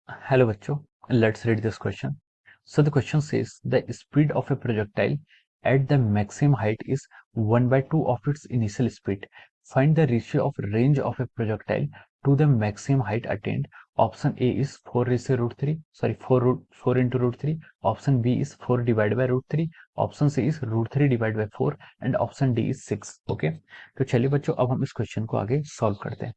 Hello बच्चों, let's read this question. So the question says the speed of a projectile at the maximum height is 1 by 2 of its initial speed. Find the ratio of range of a projectile to the maximum height attained. Option A is 4 ratio root 3, sorry 4 into root 3. Option B is 4 divided by root 3. Option C is root 3 divided by 4 and option D is 6. Okay, तो चलिए बच्चों अब हम इस question को आगे solve करते हैं।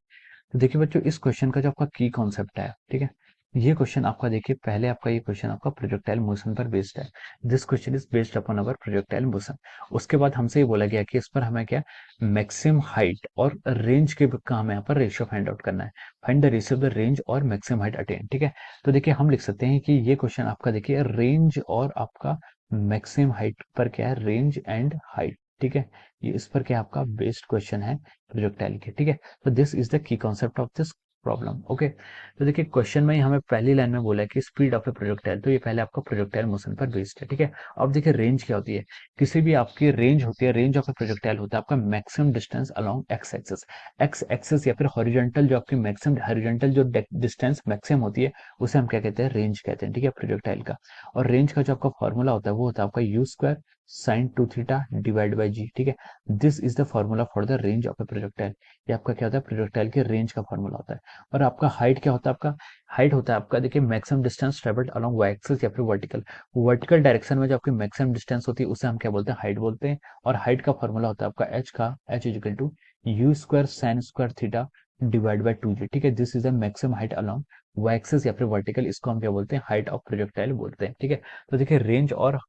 तो देखिए बच्चों इस क्वेश्चन का जो आपका की कॉन्सेप्ट है, ठीक है, ये क्वेश्चन आपका देखिए पहले आपका ये क्वेश्चन आपका प्रोजेक्टाइल मोशन पर बेस्ड है। This question is based upon our projectile motion. उसके बाद हमसे ये बोला गया कि इस पर हमें क्या मैक्सिमम हाइट और रेंज के का हमें यहाँ पर रेशियो फाइंड आउट करना है। Find the ratio of the range और मैक्सिमम हाइट अटेन, ठीक है। तो देखिए हम लिख सकते हैं कि ये क्वेश्चन आपका देखिए रेंज और आपका मैक्सिमम हाइट पर क्या है, रेंज एंड हाइट, ठीक है। ये इस पर क्या आपका बेस्ड क्वेश्चन है प्रोजेक्टाइल के, ठीक है। तो this is the key concept of this problem, okay. तो देखिए क्वेश्चन में ही हमें पहली लाइन में बोला है कि स्पीड ऑफ ए प्रोजेक्टाइल, तो ये पहले आपका प्रोजेक्टाइल मोशन पर बेस्ड है, ठीक है। अब देखिए रेंज क्या होती है, किसी भी आपकी रेंज होती है, रेंज ऑफ ए प्रोजेक्टाइल होता है आपका maximum distance along x axis. X axis या फिर हॉरिजॉन्टल जो आपकी मैक्सिमम हॉरिजॉन्टल जो डिस्टेंस मैक्सिमम होती है उसे हम क्या कहते हैं, रेंज कहते हैं, ठीक है, प्रोजेक्टाइल का। और रेंज का जो आपका फॉर्मूला होता है वो होता है आपका u square sine 2 theta divide by g, ठीक है। This is the formula for the range of a projectile. ये आपका क्या होता है, प्रोजेक्टाइल के रेंज का फॉर्मूला होता है। और आपका हाइट क्या होता है, आपका हाइट होता है आपका देखिए maximum distance travelled along y axis या फिर वर्टिकल वर्टिकल डायरेक्शन में जो आपकी मैक्सिमम डिस्टेंस होती है उसे हम क्या बोलते हैं, हाइट बोलते हैं। और हाइट का फॉर्मूला होता है आपका एच का, H is equal to u square sine square theta divide by 2 g, ठीक है। This is the maximum height along y axis या फिर वर्टिकल, इसको हम क्या बोलते हैं, हाइट ऑफ प्रोजेक्टाइल बोलते हैं, ठीक है। तो देखिए रेंज और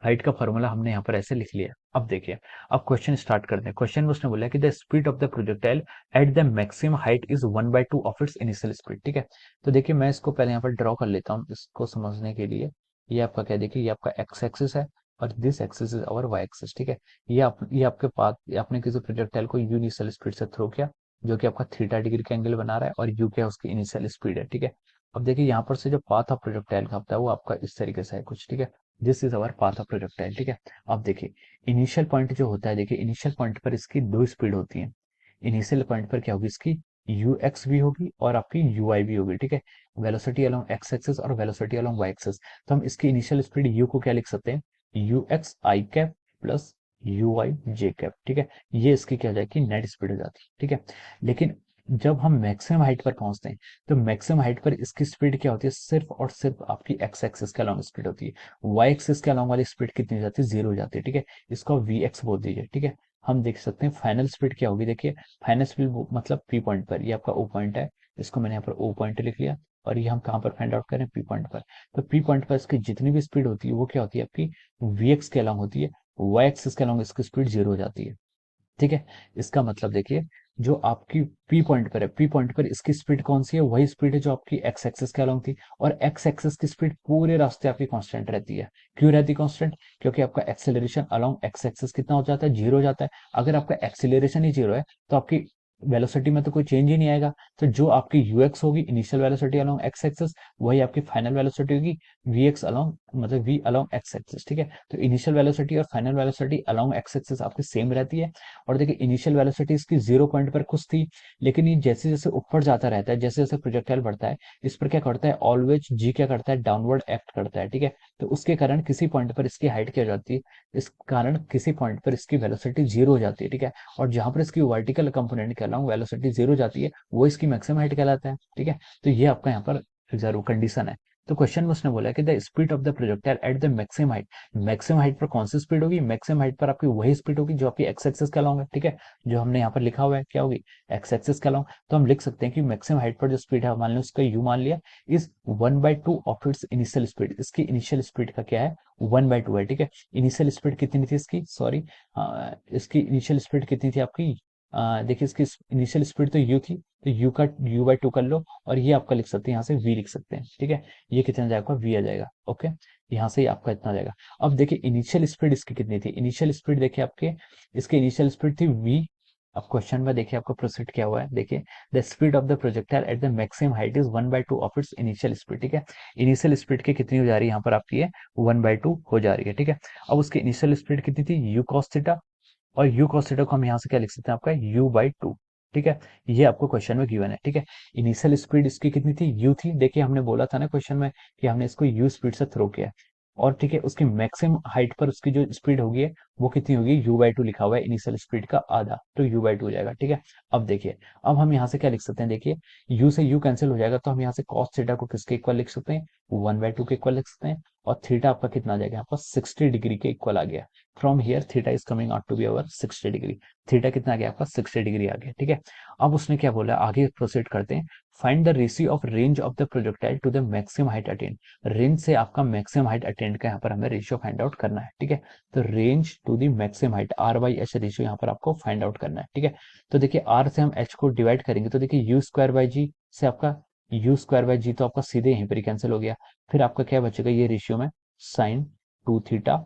हाइट का फॉर्मूला हमने यहाँ पर ऐसे लिख लिया। अब देखिए अब क्वेश्चन स्टार्ट करते हैं। क्वेश्चन में उसने बोला कि the speed of the projectile at the maximum height is 1 by 2 of its initial speed, ठीक है। तो देखिए मैं इसको पहले यहाँ पर ड्रॉ कर लेता हूँ इसको समझने के लिए। ये आपका क्या, देखिए ये आपका एक्स एक्सिस है और this axis is our y axis, ठीक है। ये आपके पास आपने किसी प्रोजेक्टाइल को यू इनिशियल स्पीड से थ्रो किया जो कि आपका थीटा डिग्री का एंगल बना रहा है और यू क्या उसकी इनिशियल स्पीड है, ठीक है। अब देखिए यहाँ पर से जो पाथ ऑफ प्रोजेक्टाइल का होता है वो आपका इस तरीके से है कुछ, ठीक है। This is our path of projectile, ठीक है। अब देखिए इनिशियल पॉइंट जो होता है, देखिए इनिशियल पॉइंट पर इसकी दो स्पीड होती है। इनिशियल पॉइंट पर क्या होगी, इसकी यू एक्स भी होगी और आपकी यू आई भी होगी, ठीक है। वेलोसिटी अलोंग एक्स एक्सिस और वेलोसिटी अलोंग वाई एक्सिस। तो हम इसकी इनिशियल स्पीड यू को क्या लिख सकते हैं, you x I cap plus you I J cap, ठीक है। ये इसकी क्या हो जाएगी, नेट स्पीड हो जाती है, ठीक है। लेकिन जब हम मैक्सिमम हाइट पर पहुंचते हैं तो मैक्सिमम हाइट पर इसकी स्पीड क्या होती है, सिर्फ और सिर्फ आपकी एक्स एक्सिस के अलोंग स्पीड होती है। वाई एक्सिस के अलोंग वाली स्पीड कितनी हो जाती है, जीरो हो जाती है, ठीक है। इसको वी एक्स बोल दीजिए, ठीक है। हम देख सकते हैं फाइनल स्पीड क्या होगी, देखिए फाइनल स्पीड मतलब पी पॉइंट पर, ये आपका ओ पॉइंट है, इसको मैंने यहाँ पर ओ पॉइंट लिख लिया। और ये हम कहाँ पर फाइंड आउट करें, पी पॉइंट पर। तो पी पॉइंट पर इसकी जितनी भी स्पीड होती है वो क्या होती है, आपकी वी एक्स के अलोंग होती है। वाई एक्सिस के अलोंग इसकी स्पीड जीरो हो जाती है, ठीक है। इसका मतलब देखिए जो आपकी पी पॉइंट पर है, पी पॉइंट पर इसकी स्पीड कौन सी है, वही स्पीड है जो आपकी एक्स एक्सिस के अलोंग थी। और एक्स एक्सिस की स्पीड पूरे रास्ते आपकी कांस्टेंट रहती है। क्यों रहती है कांस्टेंट, क्योंकि आपका एक्सेलरेशन अलोंग एक्स एक्सिस कितना हो जाता है, जीरो हो जाता है। अगर आपका एक्सेलरेशन ही जीरो है तो आपकी वेलोसिटी में तो कोई चेंज ही नहीं आएगा। तो जो आपकी यूएक्स होगी initial velocity along x axis, वही आपकी फाइनल वेलोसिटी होगी वी एक्स अलोंग, मतलब वी अलोंग एक्स एक्सिस, ठीक है। तो इनिशियल वेलोसिटी और final velocity along x axis आपकी सेम रहती है। और देखिए इनिशियल वेलोसिटी इसकी जीरो पॉइंट पर कुछ थी, लेकिन ये जैसे जैसे ऊपर जाता रहता है, जैसे जैसे प्रोजेक्टाइल बढ़ता है, इस पर क्या करता है, ऑलवेज जी क्या करता है, डाउनवर्ड एक्ट करता है, ठीक है। तो उसके कारण किसी पॉइंट पर इसकी हाइट क्या हो जाती है, इस कारण किसी पॉइंट पर इसकी वेलोसिटी जीरो हो जाती है, ठीक है। और जहां पर इसकी वर्टिकल कंपोनेंट के अलावा वेलोसिटी जीरो जाती है वो इसकी मैक्सिमम हाइट कहलाता है, ठीक है। तो ये आपका यहाँ पर जरूर कंडीशन है। तो क्वेश्चन में उसने बोला कि the speed of the projectile at the maximum height, maximum height पर कौन सी स्पीड होगी, मैक्सिमम हाइट पर आपकी वही स्पीड होगी जो आपकी एक्स एक्सिस के अलोंग है, ठीक है। जो हमने यहाँ पर लिखा हुआ है क्या होगी, एक्स एक्सिस के अलोंग। तो हम लिख सकते हैं कि मैक्सिमम हाइट पर जो स्पीड है, मान लो उसका यू मान लिया, is 1 by 2 of its initial speed. इसकी इनिशियल स्पीड का क्या है, 1 by 2 है, ठीक है। इनिशियल स्पीड कितनी थी इसकी, सॉरी, इसकी इनिशियल स्पीड कितनी थी आपकी, देखिए इसकी इनिशियल स्पीड तो यू थी, तो यू का यू बाई टू कर लो और ये आपका लिख सकते हैं, यहाँ से वी लिख सकते हैं, ठीक है। ये कितना जाएगा, वी आ जाएगा, ओके। यहाँ से ही आपका इतना आ जाएगा। अब देखिए इनिशियल स्पीड इसकी कितनी थी, इनिशियल स्पीड देखिए आपके, इसकी इनिशियल स्पीड थी वी। अब क्वेश्चन में देखिए आपको प्रोसीड किया हुआ है, देखिए the speed of the projectile at the maximum height is 1 by 2 of its initial speed, ठीक है। इनिशियल स्पीड की कितनी हो जा रही है यहाँ पर आपकी, 1 by 2 हो जा रही है, ठीक है। अब उसकी इनिशियल स्पीड कितनी थी, यू कॉस थीटा। और यू कॉस थीटा को हम यहाँ से क्या लिख सकते हैं, आपका यू बाई टू, ठीक है, ये आपको क्वेश्चन में गिवन है। ठीक है, इनिशियल स्पीड इसकी कितनी थी, यू थी। देखिए हमने बोला था ना क्वेश्चन में कि हमने इसको यू स्पीड से थ्रो किया है। और ठीक है, उसकी मैक्सिमम हाइट पर उसकी जो स्पीड होगी है, वो कितनी होगी, u/2 लिखा हुआ है, इनिशियल स्पीड का आधा, तो u/2 हो जाएगा। ठीक है, अब देखिए, अब हम यहाँ से क्या लिख सकते हैं, देखिए u से u कैंसिल हो जाएगा, तो हम यहाँ से कॉस थीटा को किसके इक्वल लिख सकते हैं, 1/2 के इक्वल लिख सकते हैं। और थीटा आपका कितना आ जाएगा, आपका 60 डिग्री के इक्वल आ गया। From here theta is coming out to be our 60 degree. Theta कितना आ गया आपका, 60 डिग्री आ गया। ठीक है, अब उसने क्या बोला, आगे प्रोसीड करते हैं। Find the ratio of range of the projectile to the maximum height attained. Range से आपका मैक्सिमम हाइट अटेंड का यहाँ पर हमें रेशियो फाइंड आउट करना है। ठीक है, तो range to the maximum height R/H ratio यहाँ पर आपको फाइंड आउट करना है। ठीक है, तो देखिए R से हम H को डिवाइड करेंगे, तो देखिए u² g से आपका u² g तो आपका सीधे यहीं पर ही कैंसिल हो गया। फिर आपका क्या बचेगा, ये रेशियो में साइन 2 थीटा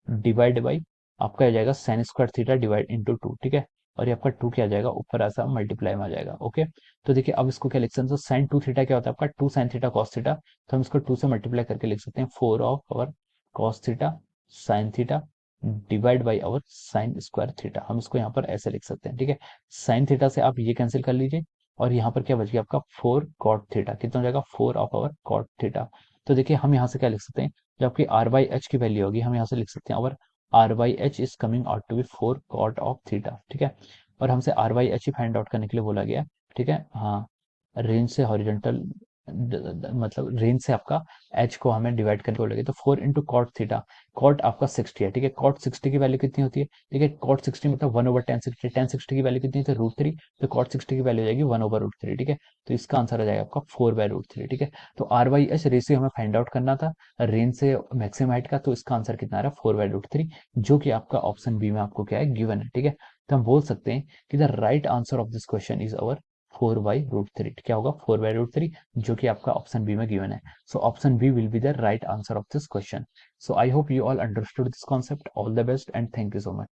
डिवाइड बाई आपका आ जाएगा sign square theta divide into 2। ठीक है, और ये आपका 2 क्या आ जाएगा, ऊपर ऐसा मल्टीप्लाई में आ जाएगा। ओके, तो देखिए अब इसको क्या लिख सकते हैं, साइन 2 थीटा क्या होता है आपका, 2 साइन थीटा कॉस थीटा, तो हम इसको 2 से मल्टीप्लाई करके लिख सकते हैं 4 of our cos theta sine theta divide by our sine square theta. हम इसको यहाँ पर ऐसे लिख सकते हैं। ठीक है, साइन थीटा से आप ये कैंसिल कर लीजिए, और यहाँ पर क्या बच गया आपका 4 कॉट थीटा, कितना हो जाएगा 4 ऑफ आवर कॉट थीटा। तो देखिए हम यहाँ से क्या लिख सकते हैं, जो आपकी R/H की वैल्यू होगी, हम यहाँ से लिख सकते हैं our R/H is coming out to be 4 cot of theta. ठीक है, और हमसे R/H ही फाइंड आउट करने के लिए बोला गया है। ठीक है, हाँ, रेंज से हॉरिजॉन्टल मतलब रेंज से आपका एच को हमें डिवाइड करके बोला गया, तो 4 इंटू कॉट थीटा, कॉट आपका 60 है। ठीक है, कॉट 60 की वैल्यू कितनी होती है, ठीक है, कॉट 60 मतलब 1/tan 60, tan 60 की वैल्यू कितनी है, तो √3, तो कॉट 60 की वैल्यू हो जाएगी 1/√3। ठीक है, तो इसका आंसर आ जाएगा आपका 4/√3। ठीक है, तो R/H रेशियो हमें फाइंड आउट करना था रेंज से मैक्सिमम हाइट का, तो इसका आंसर कितना आ रहा है 4/√3, जो कि आपका ऑप्शन बी में आपको क्या है, गिवन है। ठीक है, तो हम बोल सकते हैं कि the right answer of this question is our 4/√3। क्या होगा, 4/√3, जो कि आपका ऑप्शन बी में गिवन है। So option B will be the right answer of this question. So I hope you all understood this concept. All the best and thank you so much.